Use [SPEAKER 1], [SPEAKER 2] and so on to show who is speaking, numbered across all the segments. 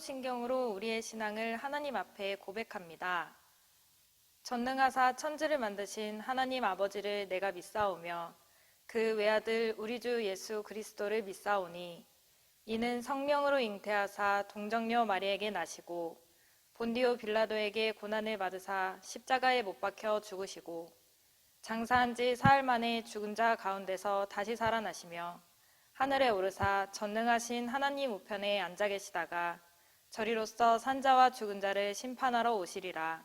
[SPEAKER 1] 사도신경으로 우리의 신앙을 하나님 앞에 고백합니다. 전능하사 천지를 만드신 하나님 아버지를 내가 믿사오며 그 외아들 우리 주 예수 그리스도를 믿사오니 이는 성령으로 잉태하사 동정녀 마리에게 나시고 본디오 빌라도에게 고난을 받으사 십자가에 못 박혀 죽으시고 장사한 지 사흘 만에 죽은 자 가운데서 다시 살아나시며 하늘에 오르사 전능하신 하나님 우편에 앉아 계시다가 저리로서 산자와 죽은 자를 심판하러 오시리라.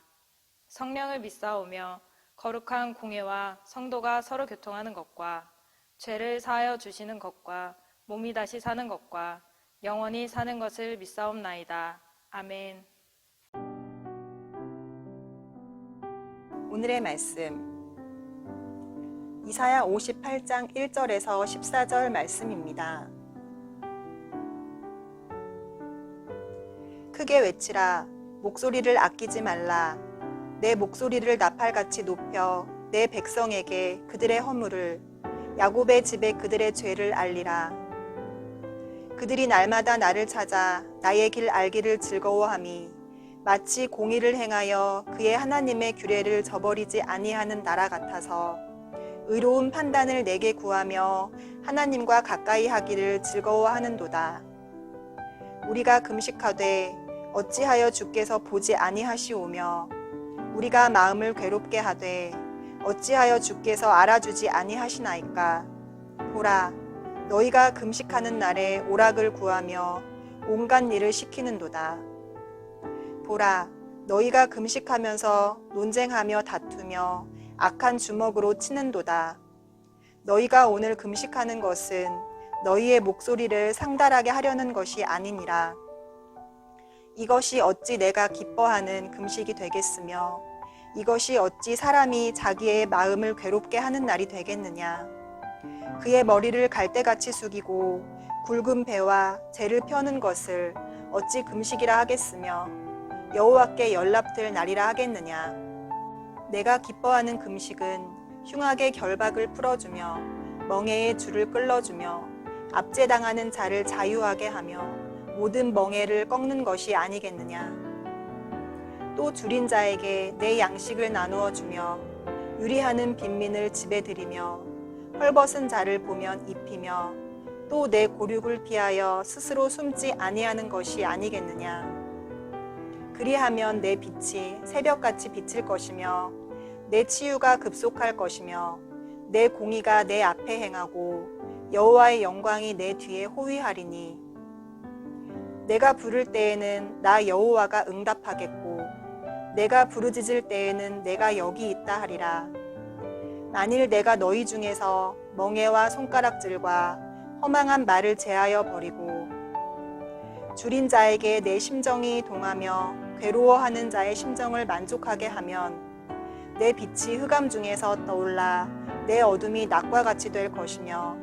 [SPEAKER 1] 성령을 믿사오며 거룩한 공회와 성도가 서로 교통하는 것과 죄를 사하여 주시는 것과 몸이 다시 사는 것과 영원히 사는 것을 믿사옵나이다. 아멘.
[SPEAKER 2] 오늘의 말씀 이사야 58장 1절에서 14절 말씀입니다. 크게 외치라. 목소리를 아끼지 말라. 내 목소리를 나팔같이 높여 내 백성에게 그들의 허물을, 야곱의 집에 그들의 죄를 알리라. 그들이 날마다 나를 찾아 나의 길 알기를 즐거워함이 마치 공의를 행하여 그의 하나님의 규례를 저버리지 아니하는 나라 같아서 의로운 판단을 내게 구하며 하나님과 가까이 하기를 즐거워하는도다. 우리가 금식하되 어찌하여 주께서 보지 아니하시오며 우리가 마음을 괴롭게 하되 어찌하여 주께서 알아주지 아니하시나이까. 보라, 너희가 금식하는 날에 오락을 구하며 온갖 일을 시키는도다. 보라, 너희가 금식하면서 논쟁하며 다투며 악한 주먹으로 치는도다. 너희가 오늘 금식하는 것은 너희의 목소리를 상달하게 하려는 것이 아니니라. 이것이 어찌 내가 기뻐하는 금식이 되겠으며 이것이 어찌 사람이 자기의 마음을 괴롭게 하는 날이 되겠느냐. 그의 머리를 갈대같이 숙이고 굵은 배와 재를 펴는 것을 어찌 금식이라 하겠으며 여호와께 연락될 날이라 하겠느냐. 내가 기뻐하는 금식은 흉악의 결박을 풀어주며 멍에의 줄을 끌어주며 압제당하는 자를 자유하게 하며 모든 멍에를 꺾는 것이 아니겠느냐. 또 줄인 자에게 내 양식을 나누어 주며 유리하는 빈민을 집에 들이며 헐벗은 자를 보면 입히며 또 내 고륙을 피하여 스스로 숨지 아니하는 것이 아니겠느냐. 그리하면 내 빛이 새벽같이 비칠 것이며 내 치유가 급속할 것이며 내 공의가 내 앞에 행하고 여호와의 영광이 내 뒤에 호위하리니 내가 부를 때에는 나 여호와가 응답하겠고 내가 부르짖을 때에는 내가 여기 있다 하리라. 만일 내가 너희 중에서 멍에와 손가락질과 허망한 말을 제하여 버리고 줄인 자에게 내 심정이 동하며 괴로워하는 자의 심정을 만족하게 하면 내 빛이 흑암 중에서 떠올라 내 어둠이 낮과 같이 될 것이며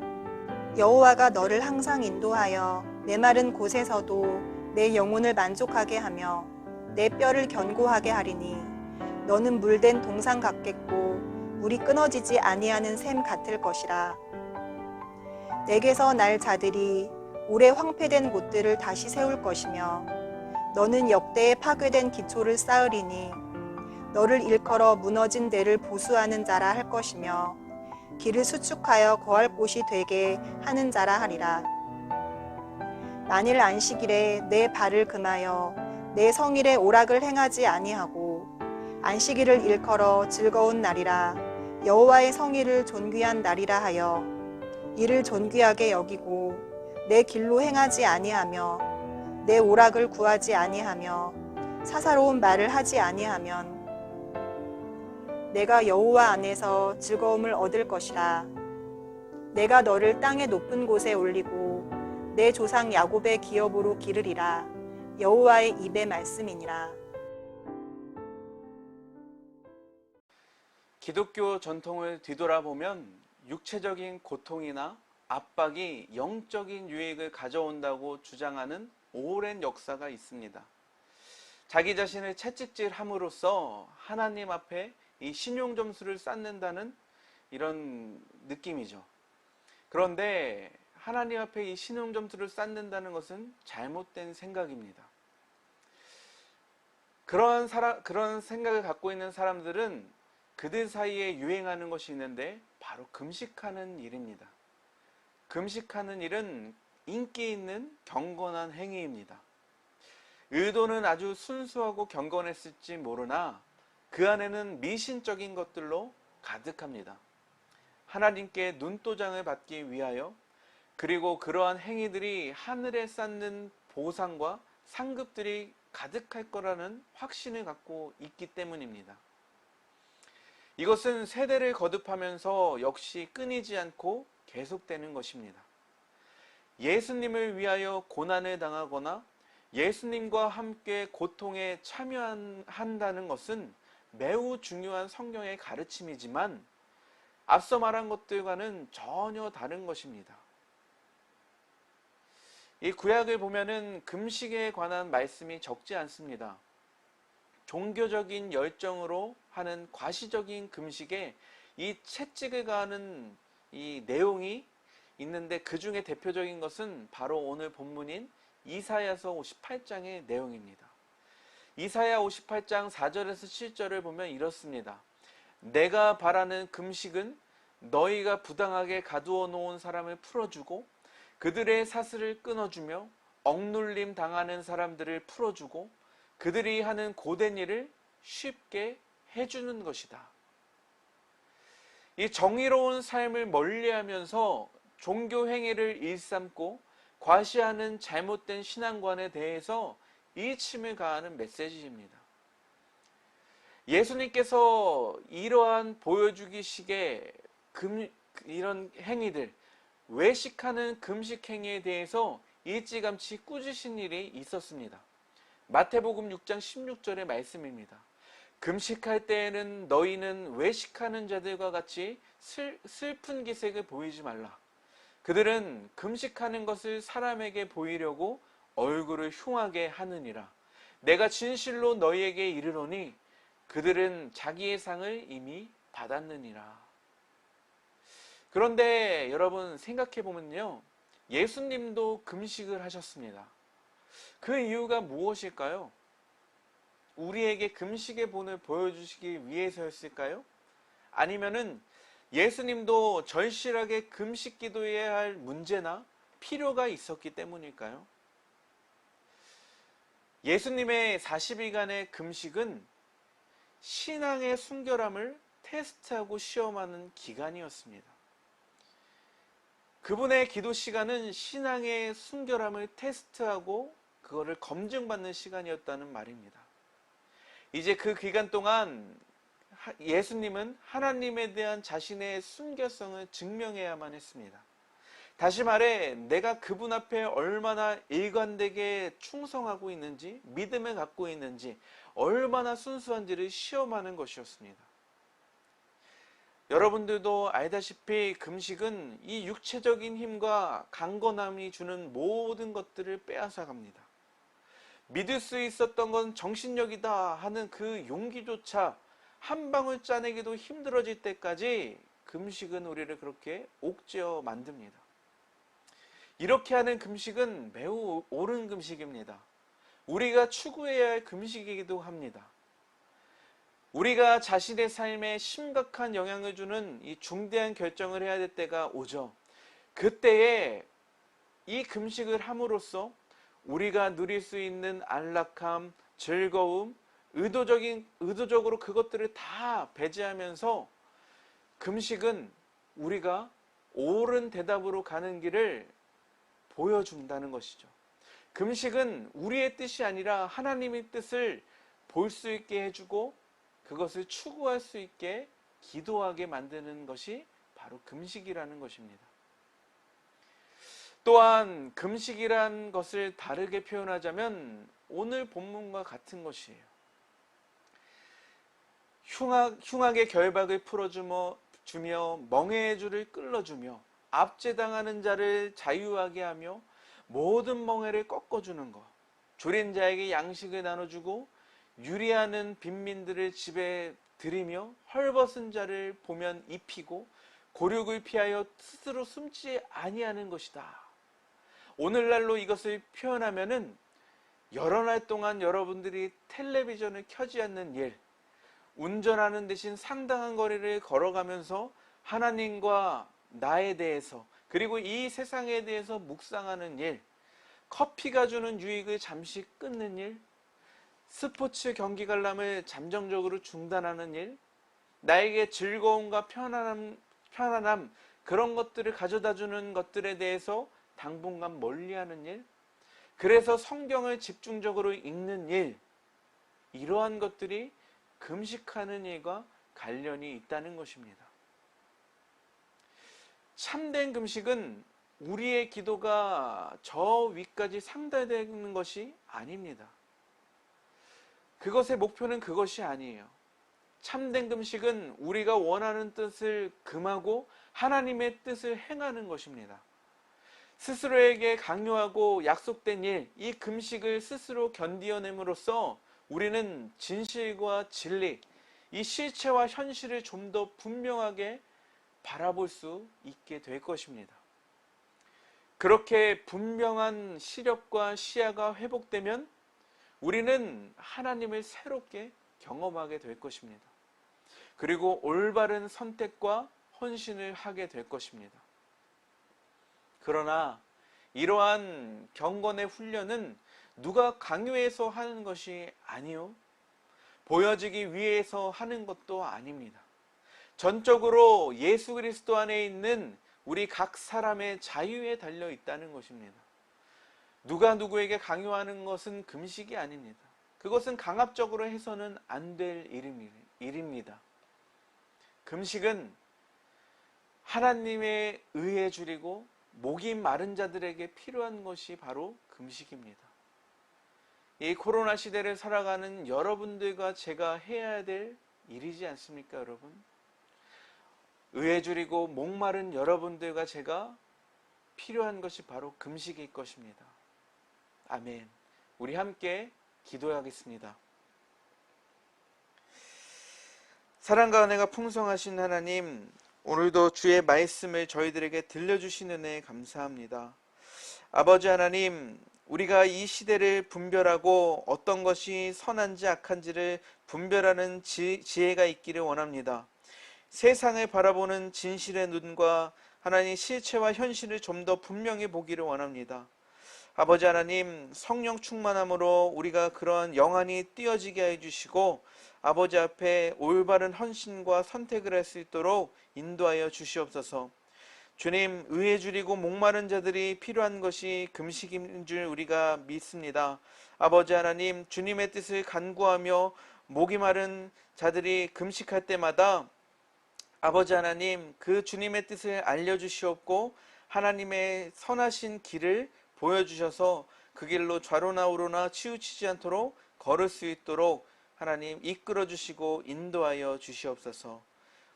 [SPEAKER 2] 여호와가 너를 항상 인도하여 메마른 곳에서도 내 영혼을 만족하게 하며 내 뼈를 견고하게 하리니 너는 물된 동상 같겠고 물이 끊어지지 아니하는 샘 같을 것이라. 내게서 날 자들이 오래 황폐된 곳들을 다시 세울 것이며 너는 역대에 파괴된 기초를 쌓으리니 너를 일컬어 무너진 데를 보수하는 자라 할 것이며 길을 수축하여 거할 곳이 되게 하는 자라 하리라. 만일 안식일에 내 발을 금하여 내 성일에 오락을 행하지 아니하고 안식일을 일컬어 즐거운 날이라 여호와의 성일을 존귀한 날이라 하여 이를 존귀하게 여기고 내 길로 행하지 아니하며 내 오락을 구하지 아니하며 사사로운 말을 하지 아니하면 내가 여호와 안에서 즐거움을 얻을 것이라. 내가 너를 땅의 높은 곳에 올리고 내 조상 야곱의 기업으로 기르리라. 여호와의 입의 말씀이니라.
[SPEAKER 3] 기독교 전통을 뒤돌아보면 육체적인 고통이나 압박이 영적인 유익을 가져온다고 주장하는 오랜 역사가 있습니다. 자기 자신을 채찍질함으로써 하나님 앞에 이 신용 점수를 쌓는다는 이런 느낌이죠. 그런데 하나님 앞에 이 신용 점수를 쌓는다는 것은 잘못된 생각입니다. 그런 생각을 갖고 있는 사람들은 그들 사이에 유행하는 것이 있는데 바로 금식하는 일입니다. 금식하는 일은 인기 있는 경건한 행위입니다. 의도는 아주 순수하고 경건했을지 모르나 그 안에는 미신적인 것들로 가득합니다. 하나님께 눈도장을 받기 위하여, 그리고 그러한 행위들이 하늘에 쌓는 보상과 상급들이 가득할 거라는 확신을 갖고 있기 때문입니다. 이것은 세대를 거듭하면서 역시 끊이지 않고 계속되는 것입니다. 예수님을 위하여 고난을 당하거나 예수님과 함께 고통에 참여한다는 것은 매우 중요한 성경의 가르침이지만 앞서 말한 것들과는 전혀 다른 것입니다. 이 구약을 보면은 금식에 관한 말씀이 적지 않습니다. 종교적인 열정으로 하는 과시적인 금식에 이 채찍을 가하는 이 내용이 있는데, 그 중에 대표적인 것은 바로 오늘 본문인 이사야서 58장의 내용입니다. 이사야 58장 4절에서 7절을 보면 이렇습니다. 내가 바라는 금식은 너희가 부당하게 가두어 놓은 사람을 풀어주고 그들의 사슬을 끊어주며 억눌림 당하는 사람들을 풀어주고 그들이 하는 고된 일을 쉽게 해주는 것이다. 이 정의로운 삶을 멀리하면서 종교 행위를 일삼고 과시하는 잘못된 신앙관에 대해서 일침을 가하는 메시지입니다. 예수님께서 이러한 보여주기식의 이런 행위들, 외식하는 금식 행위에 대해서 일찌감치 꾸짖으신 일이 있었습니다. 마태복음 6장 16절의 말씀입니다. 금식할 때에는 너희는 외식하는 자들과 같이 슬픈 기색을 보이지 말라. 그들은 금식하는 것을 사람에게 보이려고 얼굴을 흉하게 하느니라. 내가 진실로 너희에게 이르노니 그들은 자기의 상을 이미 받았느니라. 그런데 여러분 생각해 보면요, 예수님도 금식을 하셨습니다. 그 이유가 무엇일까요? 우리에게 금식의 본을 보여주시기 위해서였을까요? 아니면은 예수님도 절실하게 금식 기도해야 할 문제나 필요가 있었기 때문일까요? 예수님의 40일간의 금식은 신앙의 순결함을 테스트하고 시험하는 기간이었습니다. 그분의 기도 시간은 신앙의 순결함을 테스트하고 그거를 검증받는 시간이었다는 말입니다. 이제 그 기간 동안 예수님은 하나님에 대한 자신의 순결성을 증명해야만 했습니다. 다시 말해 내가 그분 앞에 얼마나 일관되게 충성하고 있는지, 믿음을 갖고 있는지, 얼마나 순수한지를 시험하는 것이었습니다. 여러분들도 알다시피 금식은 이 육체적인 힘과 강건함이 주는 모든 것들을 빼앗아 갑니다. 믿을 수 있었던 건 정신력이다 하는 그 용기조차 한 방울 짜내기도 힘들어질 때까지 금식은 우리를 그렇게 옥죄어 만듭니다. 이렇게 하는 금식은 매우 옳은 금식입니다. 우리가 추구해야 할 금식이기도 합니다. 우리가 자신의 삶에 심각한 영향을 주는 이 중대한 결정을 해야 될 때가 오죠. 그때에 이 금식을 함으로써 우리가 누릴 수 있는 안락함, 즐거움, 의도적으로 그것들을 다 배제하면서 금식은 우리가 옳은 대답으로 가는 길을 보여준다는 것이죠. 금식은 우리의 뜻이 아니라 하나님의 뜻을 볼 수 있게 해주고 그것을 추구할 수 있게 기도하게 만드는 것이 바로 금식이라는 것입니다. 또한 금식이란 것을 다르게 표현하자면 오늘 본문과 같은 것이에요. 흉악의 결박을 풀어주며 멍에의 줄을 끌어주며 압제당하는 자를 자유하게 하며 모든 멍에를 꺾어주는 것, 줄인 자에게 양식을 나눠주고 유리하는 빈민들을 집에 들이며 헐벗은 자를 보면 입히고 고륙을 피하여 스스로 숨지 아니하는 것이다. 오늘날로 이것을 표현하면은 여러 날 동안 여러분들이 텔레비전을 켜지 않는 일, 운전하는 대신 상당한 거리를 걸어가면서 하나님과 나에 대해서, 그리고 이 세상에 대해서 묵상하는 일, 커피가 주는 유익을 잠시 끊는 일, 스포츠 경기 관람을 잠정적으로 중단하는 일, 나에게 즐거움과 편안함 그런 것들을 가져다 주는 것들에 대해서 당분간 멀리하는 일, 그래서 성경을 집중적으로 읽는 일, 이러한 것들이 금식하는 일과 관련이 있다는 것입니다. 참된 금식은 우리의 기도가 저 위까지 상달되는 것이 아닙니다. 그것의 목표는 그것이 아니에요. 참된 금식은 우리가 원하는 뜻을 금하고 하나님의 뜻을 행하는 것입니다. 스스로에게 강요하고 약속된 일, 이 금식을 스스로 견디어냄으로써 우리는 진실과 진리, 이 실체와 현실을 좀 더 분명하게 바라볼 수 있게 될 것입니다. 그렇게 분명한 시력과 시야가 회복되면 우리는 하나님을 새롭게 경험하게 될 것입니다. 그리고 올바른 선택과 헌신을 하게 될 것입니다. 그러나 이러한 경건의 훈련은 누가 강요해서 하는 것이 아니요, 보여지기 위해서 하는 것도 아닙니다. 전적으로 예수 그리스도 안에 있는 우리 각 사람의 자유에 달려 있다는 것입니다. 누가 누구에게 강요하는 것은 금식이 아닙니다. 그것은 강압적으로 해서는 안 될 일입니다. 금식은 하나님의 의에 줄이고 목이 마른 자들에게 필요한 것이 바로 금식입니다. 이 코로나 시대를 살아가는 여러분들과 제가 해야 될 일이지 않습니까, 여러분? 의에 줄이고 목마른 여러분들과 제가 필요한 것이 바로 금식일 것입니다. 아멘. 우리 함께 기도하겠습니다. 사랑과 은혜가 풍성하신 하나님, 오늘도 주의 말씀을 저희들에게 들려주신 은혜 감사합니다. 아버지 하나님, 우리가 이 시대를 분별하고 어떤 것이 선한지 악한지를 분별하는 지혜가 있기를 원합니다. 세상을 바라보는 진실의 눈과 하나님 실체와 현실을 좀 더 분명히 보기를 원합니다. 아버지 하나님, 성령 충만함으로 우리가 그러한 영안이 띄어지게 해주시고 아버지 앞에 올바른 헌신과 선택을 할 수 있도록 인도하여 주시옵소서. 주님, 의에 줄이고 목마른 자들이 필요한 것이 금식인 줄 우리가 믿습니다. 아버지 하나님, 주님의 뜻을 간구하며 목이 마른 자들이 금식할 때마다 아버지 하나님, 그 주님의 뜻을 알려주시옵고 하나님의 선하신 길을 보여주셔서 그 길로 좌로나 우로나 치우치지 않도록 걸을 수 있도록 하나님 이끌어 주시고 인도하여 주시옵소서.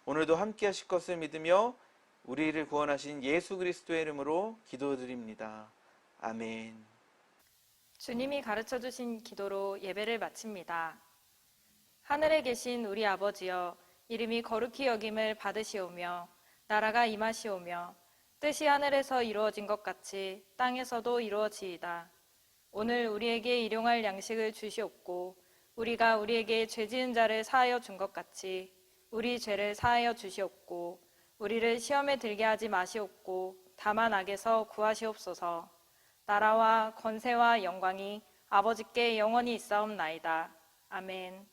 [SPEAKER 3] 오늘도 함께 하실 것을 믿으며 우리를 구원하신 예수 그리스도의 이름으로 기도드립니다. 아멘.
[SPEAKER 1] 주님이 가르쳐 주신 기도로 예배를 마칩니다. 하늘에 계신 우리 아버지여, 이름이 거룩히 여김을 받으시오며 나라가 임하시오며 뜻이 하늘에서 이루어진 것 같이 땅에서도 이루어지이다. 오늘 우리에게 일용할 양식을 주시옵고 우리가 우리에게 죄 지은 자를 사하여 준 것 같이 우리 죄를 사하여 주시옵고 우리를 시험에 들게 하지 마시옵고 다만 악에서 구하시옵소서. 나라와 권세와 영광이 아버지께 영원히 있사옵나이다. 아멘.